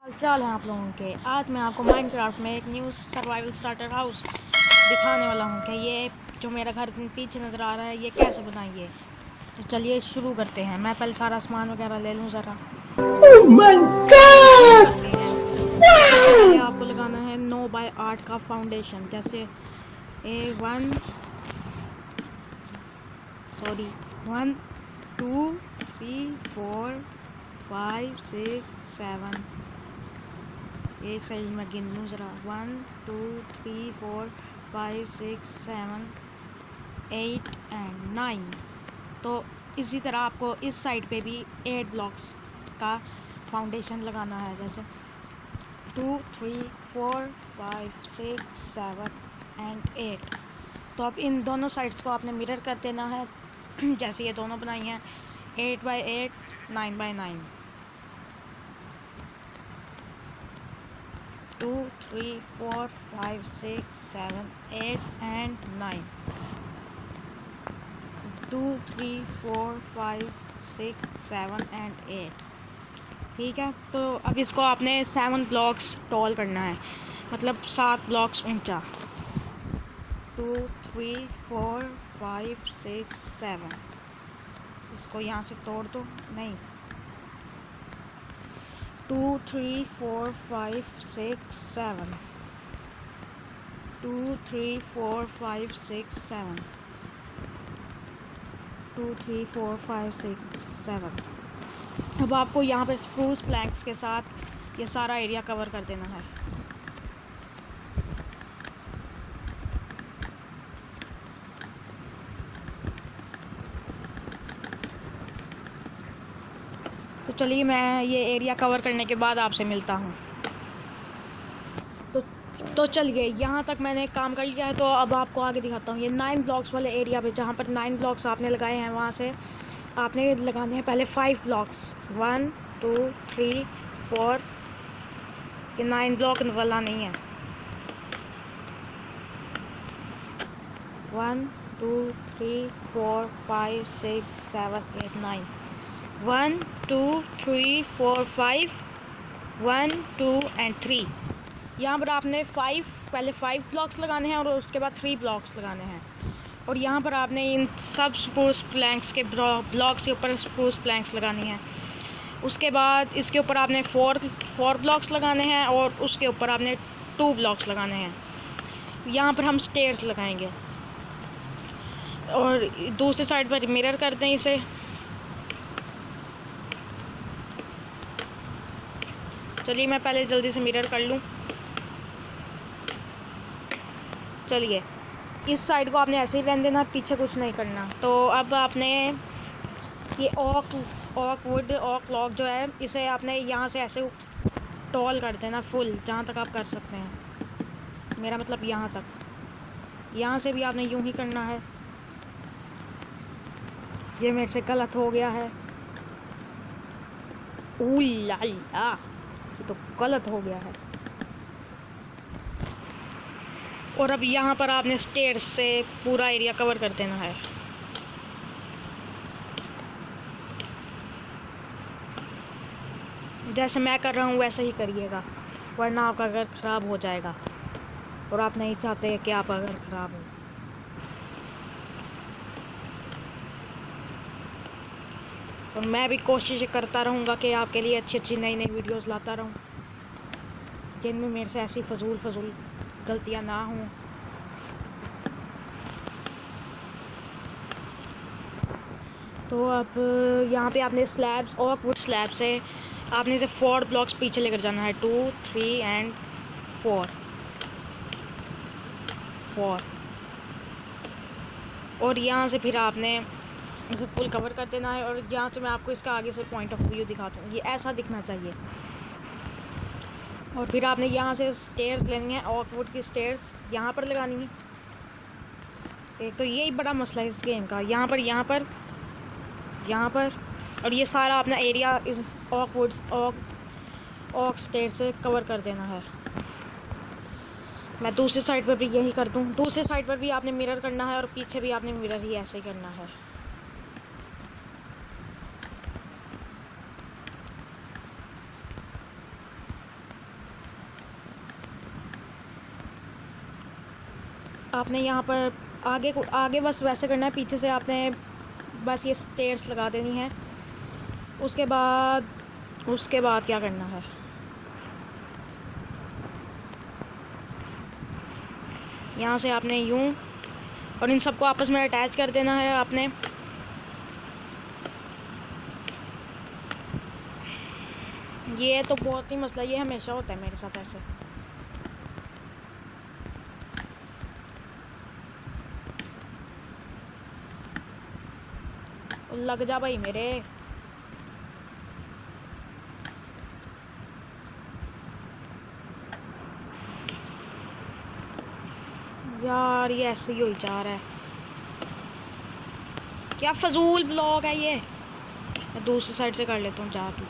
हालचाल है आप लोगों के। आज मैं आपको माइनक्राफ्ट में एक न्यू सर्वाइवल स्टार्टर हाउस दिखाने वाला हूँ कि ये जो मेरा घर पीछे नज़र आ रहा है ये कैसे बनाइए। तो चलिए शुरू करते हैं। मैं पहले सारा सामान वगैरह ले लूँ ज़रा। पहले आपको लगाना है 9x8 का फाउंडेशन, जैसे 1 2 3 4 5 6 7। एक साइड में गिन लूँ ज़रा। 1 2 3 4 5 6 7 8 एंड 9। तो इसी तरह आपको इस साइड पे भी 8 ब्लॉक्स का फाउंडेशन लगाना है, जैसे 2 3 4 5 6 7 एंड 8। तो अब इन दोनों साइड्स को आपने मिरर कर देना है जैसे ये दोनों बनाई हैं 8x8 9x9। 2 3 4 5 6 7 8 एंड 9। 2 3 4 5 6 7 एंड 8। ठीक है, तो अब इसको आपने 7 ब्लॉक्स टॉल करना है, मतलब 7 ब्लॉक्स ऊंचा। 2 3 4 5 6 7। इसको यहाँ से तोड़ दो। नहीं, 2 3 4 5 6 7। 2 3 4 5 6 7। 2 3 4 5 6 7। अब आपको यहाँ पर स्प्रूस प्लैंक्स के साथ ये सारा एरिया कवर कर देना है। तो चलिए मैं ये एरिया कवर करने के बाद आपसे मिलता हूँ। तो चलिए यहाँ तक मैंने काम कर लिया है, तो अब आपको आगे दिखाता हूँ। ये 9 ब्लॉक्स वाले एरिया पे जहाँ पर 9 ब्लॉक्स आपने लगाए हैं, वहाँ से आपने लगाने हैं पहले 5 ब्लॉक्स। 1 2 3 4। ये 9 ब्लॉक वाला नहीं है। 1 2 3 4 5 6 7 8 9। 1 2 3 4 5 1 2 एंड 3। यहाँ पर आपने पहले 5 ब्लॉक्स लगाने हैं और उसके बाद 3 ब्लॉक्स लगाने हैं। और यहाँ पर आपने इन सब स्प्रूस प्लैंक्स के ब्लॉक्स के ऊपर स्प्रूस प्लैंक्स लगाने हैं। उसके बाद इसके ऊपर आपने 4 ब्लॉक्स लगाने हैं और उसके ऊपर आपने 2 ब्लॉक्स लगाने हैं। यहाँ पर हम स्टेयर्स लगाएंगे और दूसरी साइड पर मिरर कर दें इसे। चलिए मैं पहले जल्दी से मिरर कर लूँ। चलिए इस साइड को आपने ऐसे ही रहने देना, पीछे कुछ नहीं करना। तो अब आपने ये ऑक लॉक जो है, इसे आपने यहाँ से ऐसे टॉल कर देना फुल, जहाँ तक आप कर सकते हैं। मेरा मतलब यहाँ तक। यहाँ से भी आपने यूं ही करना है। ये मेरे से गलत हो गया है। ला, ये तो गलत हो गया है। और अब यहाँ पर आपने स्टेयर्स से पूरा एरिया कवर कर देना है। जैसे मैं कर रहा हूँ वैसे ही करिएगा, वरना आपका घर ख़राब हो जाएगा और आप नहीं चाहते कि आपका घर ख़राब हो। और मैं भी कोशिश करता रहूँगा कि आपके लिए अच्छी अच्छी नई नई वीडियोस लाता रहूँ, जिनमें मेरे से ऐसी फजूल गलतियाँ ना हों। तो अब यहाँ पे आपने स्लैब्स और वुड स्लैब से आपने इसे 4 ब्लॉक्स पीछे लेकर जाना है। 2 3 एंड 4। और यहाँ से फिर आपने इसे फुल कवर कर देना है। और यहाँ से मैं आपको इसका आगे से पॉइंट ऑफ व्यू दिखाता हूँ। ये ऐसा दिखना चाहिए। और फिर आपने यहाँ से स्टेयर्स लेनी है, ऑक वुड की स्टेयर्स यहाँ पर लगानी है। एक तो यही बड़ा मसला है इस गेम का, यहाँ पर और ये सारा अपना एरिया इस ऑक स्टेयर से कवर कर देना है। मैं दूसरी साइड पर भी यही कर दूँ। दूसरी साइड पर भी आपने मिरर करना है और पीछे भी आपने मिरर ही ऐसे ही करना है। आपने यहाँ पर आगे बस वैसे करना है, पीछे से आपने बस ये स्टेयर्स लगा देनी है। उसके बाद क्या करना है, यहाँ से आपने यूं और इन सबको आपस में अटैच कर देना है आपने। ये तो बहुत ही मसला, ये हमेशा होता है मेरे साथ ऐसे। लग जा भाई मेरे। यार ये ऐसे ही हो जा रहा है, क्या फजूल ब्लॉग है ये। मैं दूसरी साइड से कर लेता हूँ जा तू।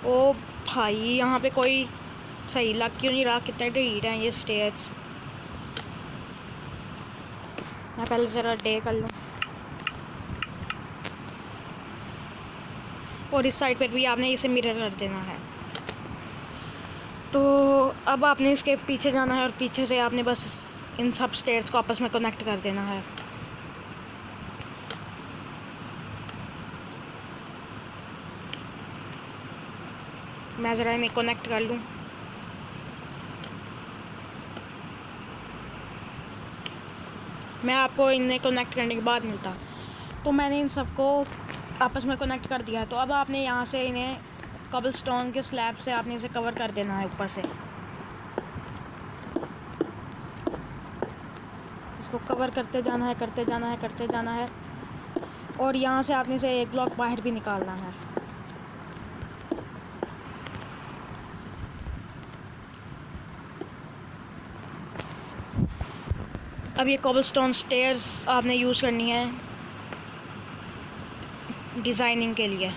ओ भाई यहाँ पे कोई सही लग क्यों नहीं रहा, कितने ढीठ हैं ये स्टेयर्स। मैं पहले ज़रा डे कर लूँ। और इस साइड पर भी आपने इसे मिरर कर देना है। तो अब आपने इसके पीछे जाना है और पीछे से आपने बस इन सब स्टेयर्स को आपस में कनेक्ट कर देना है। मैं ज़रा इन्हें कनेक्ट कर लूँ। मैं आपको इन्हें कनेक्ट करने के बाद मिलता। तो मैंने इन सबको आपस में कनेक्ट कर दिया है। तो अब आपने यहाँ से इन्हें कबलस्टोन के स्लैब से आपने इसे कवर कर देना है ऊपर से। इसको कवर करते जाना है, करते जाना है, करते जाना है। और यहाँ से आपने इसे एक ब्लॉक बाहर भी निकालना है। अब ये कॉबलस्टोन स्टेयर्स आपने यूज़ करनी है डिज़ाइनिंग के लिए।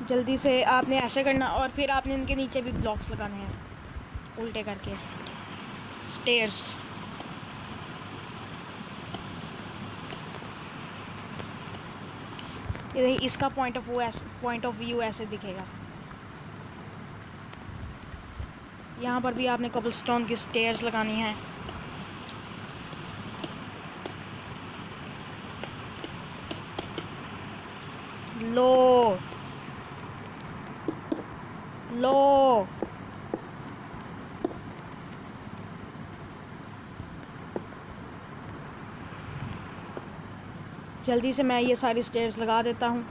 जल्दी से आपने ऐसे करना और फिर आपने इनके नीचे भी ब्लॉक्स लगाने हैं उल्टे करके स्टेयर्स। ये इसका पॉइंट ऑफ व्यू ऐसे दिखेगा। यहाँ पर भी आपने कबलस्टोन की स्टेयर्स लगानी है। लो जल्दी से मैं ये सारी स्टेयर्स लगा देता हूँ।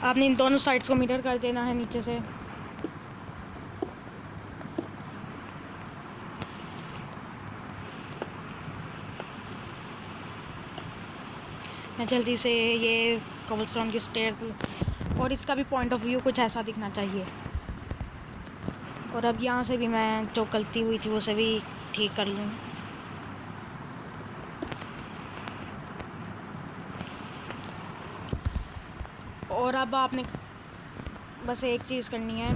आपने इन दोनों साइड्स को मिरर कर देना है नीचे से। मैं जल्दी से ये कबलस्टोन की स्टेयर्स और इसका भी पॉइंट ऑफ व्यू कुछ ऐसा दिखना चाहिए। और अब यहाँ से भी मैं जो गलती हुई थी उसे भी ठीक कर लूँ। और अब आपने बस एक चीज़ करनी है,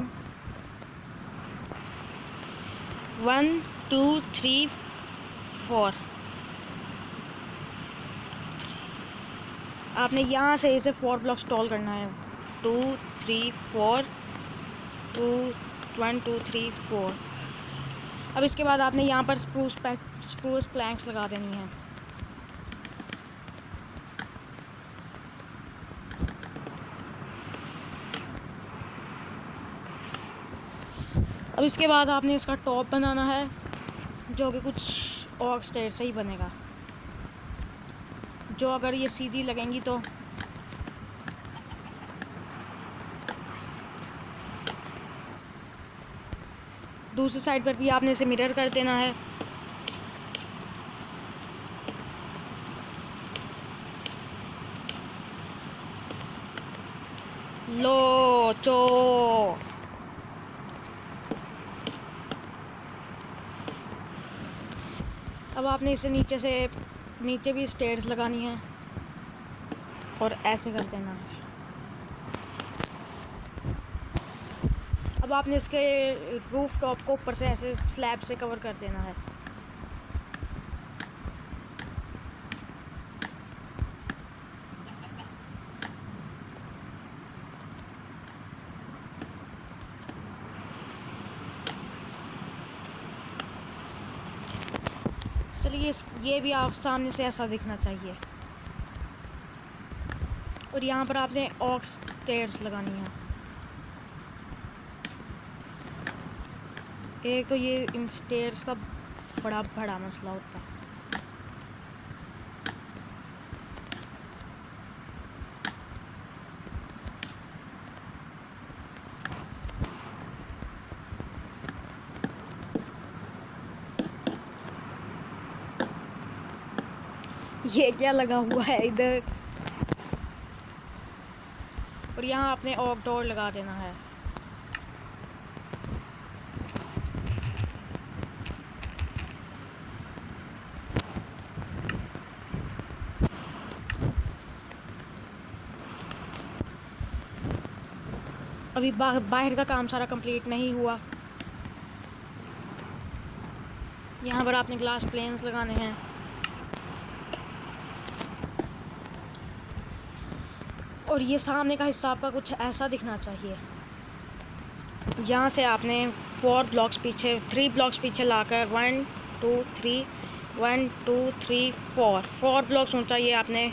1 2 3 4। आपने यहाँ से इसे 4 ब्लॉक स्टॉल करना है। 2 3 4 2 1 2 3 4। अब इसके बाद आपने यहाँ पर स्प्रूस प्लैंक्स लगा देनी है। अब इसके बाद आपने इसका टॉप बनाना है जो कि कुछ और स्टेयर से ही बनेगा, जो अगर ये सीधी लगेंगी तो दूसरी साइड पर भी आपने इसे मिरर कर देना है। लो चो अब आपने इसे नीचे भी स्टेयर्स लगानी है और ऐसे कर देना है। अब आपने इसके रूफ टॉप को ऊपर से ऐसे स्लैब से कवर कर देना है। चलिए ये भी आप सामने से ऐसा दिखना चाहिए। और यहाँ पर आपने ऑक्स स्टेयर्स लगानी है। एक तो ये इन स्टेयर्स का बड़ा बड़ा मसला होता है। ये क्या लगा हुआ है इधर। और यहाँ आपने ऑक डोर लगा देना है। अभी बाहर का काम सारा कंप्लीट नहीं हुआ। यहाँ पर आपने ग्लास प्लेन्स लगाने हैं। और ये सामने का हिस्सा आपका कुछ ऐसा दिखना चाहिए। यहाँ से आपने 3 ब्लॉक्स पीछे लाकर 1 2 3 1 2 3 4 ब्लॉक्स ऊंचा ये आपने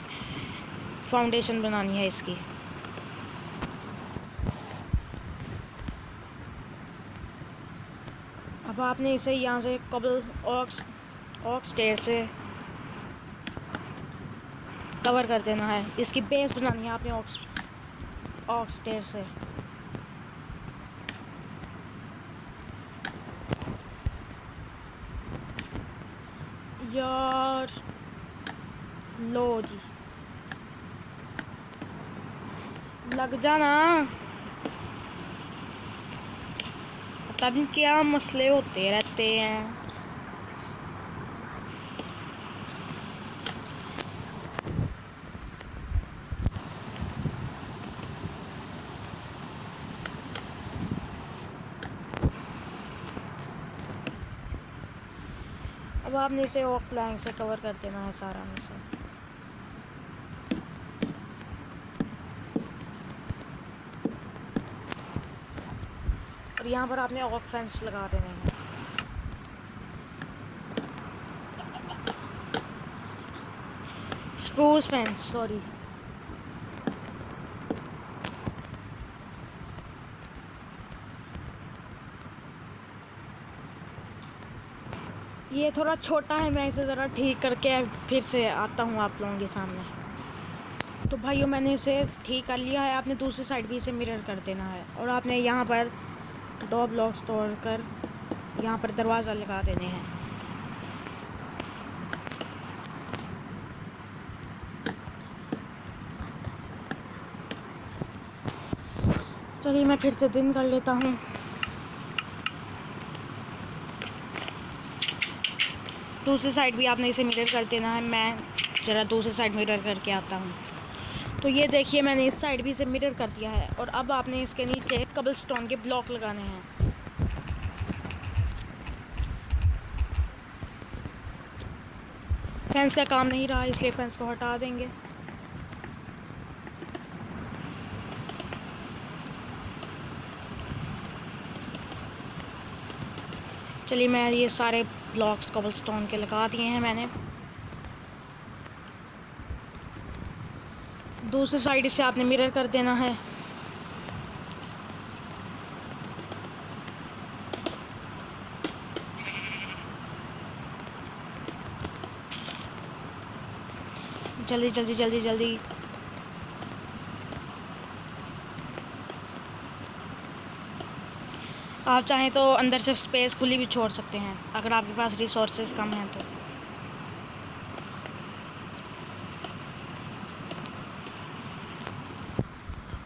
फाउंडेशन बनानी है इसकी। अब आपने इसे यहाँ से कबल ऑक्स स्टेयर से कवर कर देना है। इसकी बेस बनानी है आपने ऑक्स स्टेयर से। यार लो जी, लग जाना। पता नहीं क्या मसले होते रहते हैं। अब आपने इसे ऑक प्लैंक से कवर कर देना है सारा हिस्सा। और यहाँ पर आपने ऑक फेंस लगा देने हैं। Spruce fence, sorry. ये थोड़ा छोटा है, मैं इसे ज़रा ठीक करके फिर से आता हूँ आप लोगों के सामने। तो भाइयों मैंने इसे ठीक कर लिया है। आपने दूसरी साइड भी इसे मिरर कर देना है। और आपने यहाँ पर 2 ब्लॉक्स तोड़कर यहाँ पर दरवाज़ा लगा देने हैं। चलिए मैं फिर से दिन कर लेता हूँ। दूसरी साइड भी आपने इसे मिरर कर देना है। मैं ज़रा दूसरी साइड मिरर करके आता हूँ। तो ये देखिए मैंने इस साइड भी इसे मिरर कर दिया है। और अब आपने इसके नीचे कबलस्टोन के ब्लॉक लगाने हैं। फेंस का काम नहीं रहा इसलिए फेंस को हटा देंगे। चलिए मैं ये सारे ब्लॉक्स कबलस्टोन के लगा दिए हैं मैंने। दूसरी साइड से आपने मिरर कर देना है। जल्दी जल्दी जल्दी जल्दी। आप चाहें तो अंदर से स्पेस खुली भी छोड़ सकते हैं अगर आपके पास रिसोर्सेज कम हैं तो।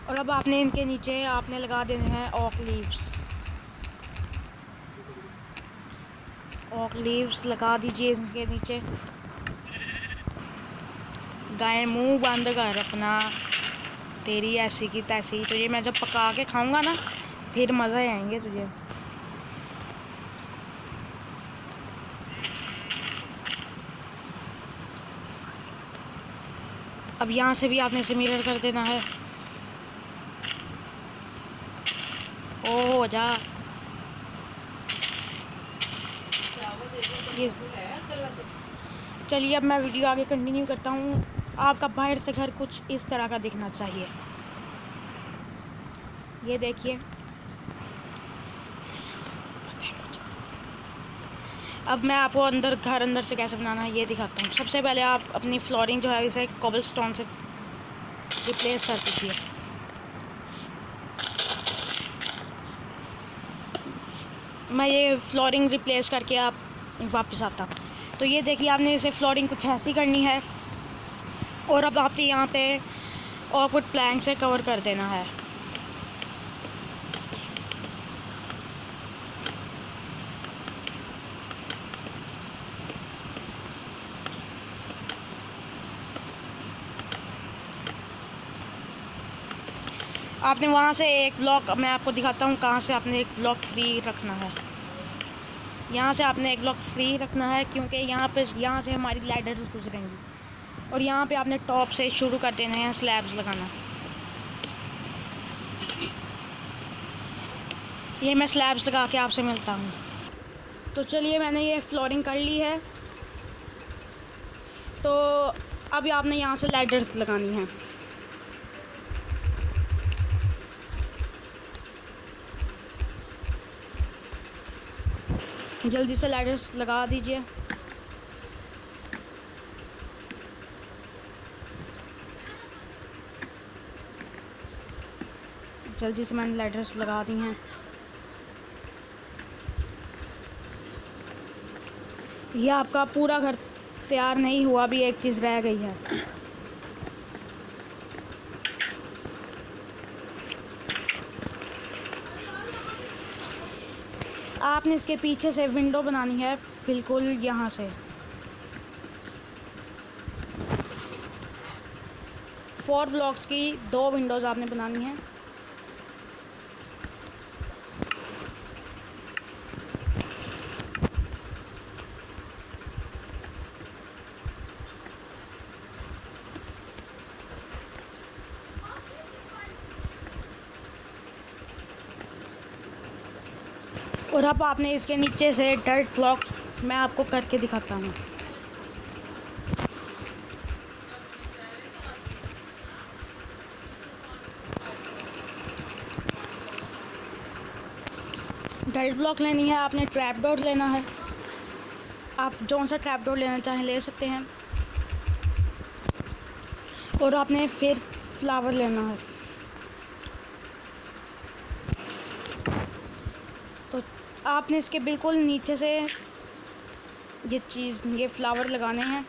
और अब आपने इनके नीचे आपने लगा देने हैं ऑक लीव्स लगा दीजिए इनके नीचे। गाय मुंह बंद कर अपना, तेरी ऐसी की तैसी। तो ये मैं जब पका के खाऊंगा ना फिर मज़े आएंगे तुझे। अब यहाँ से भी आपने इसे मिरर कर देना है। ओ हो जा ये चलिए अब मैं वीडियो आगे कंटिन्यू करता हूँ। आपका बाहर से घर कुछ इस तरह का दिखना चाहिए। ये देखिए, अब मैं आपको घर अंदर से कैसे बनाना है ये दिखाता हूँ। सबसे पहले आप अपनी फ्लोरिंग जो है इसे कोबलस्टोन से रिप्लेस कर दीजिए। मैं ये फ्लोरिंग रिप्लेस करके आप वापस आता हूँ। तो ये देखिए, आपने इसे फ्लोरिंग कुछ ऐसी करनी है और अब आपको यहाँ पे और कुछ प्लैंक से कवर कर देना है। आपने वहाँ से एक ब्लॉक, मैं आपको दिखाता हूँ कहाँ से आपने एक ब्लॉक फ्री रखना है। यहाँ से आपने एक ब्लॉक फ्री रखना है क्योंकि यहाँ से हमारी लैडर्स गुजरेंगी और यहाँ पे आपने टॉप से शुरू कर देना है स्लैब्स लगाना। ये मैं स्लैब्स लगा के आपसे मिलता हूँ। तो चलिए, मैंने ये फ्लोरिंग कर ली है। तो अभी आपने यहाँ से लैडर्स लगानी है। जल्दी से लैडर्स लगा दीजिए। जल्दी से मैंने लैडर्स लगा दी हैं। यह आपका पूरा घर तैयार नहीं हुआ, अभी एक चीज़ रह गई है। आपने इसके पीछे से विंडो बनानी है, बिल्कुल यहाँ से 4 ब्लॉक्स की 2 विंडोज़ आपने बनानी है। और अब आपने इसके नीचे से डर्ट ब्लॉक, मैं आपको करके दिखाता हूँ। डर्ट ब्लॉक लेनी है, आपने ट्रैप डोर लेना है। आप जो सा ट्रैप डोर लेना चाहें ले सकते हैं। और आपने फिर फ्लावर लेना है। तो आपने इसके बिल्कुल नीचे से ये फ्लावर लगाने हैं।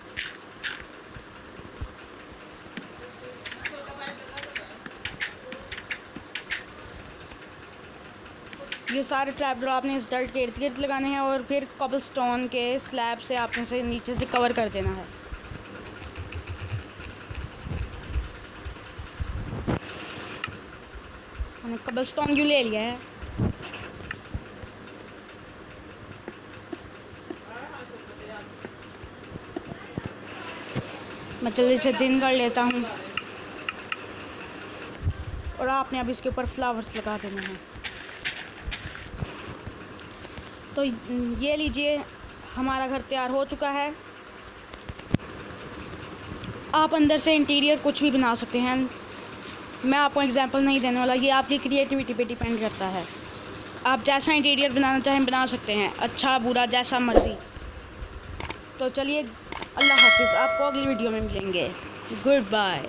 ये सारे ट्रैप डोर आपने इस डर्ट के इर्द गिर्द लगाने हैं और फिर कोबलस्टोन के स्लैब से आपने इसे नीचे से कवर कर देना है। मैंने कोबलस्टोन क्यों ले लिया है। मैं जल्दी से दिन कर लेता हूँ और आपने अब इसके ऊपर फ्लावर्स लगा देना है। तो ये लीजिए, हमारा घर तैयार हो चुका है। आप अंदर से इंटीरियर कुछ भी बना सकते हैं। मैं आपको एग्जांपल नहीं देने वाला, ये आपकी क्रिएटिविटी पे डिपेंड करता है। आप जैसा इंटीरियर बनाना चाहें बना सकते हैं, अच्छा बुरा जैसा मर्जी। तो चलिए, अल्लाह हाफिज़, आपको अगली वीडियो में मिलेंगे। Good bye.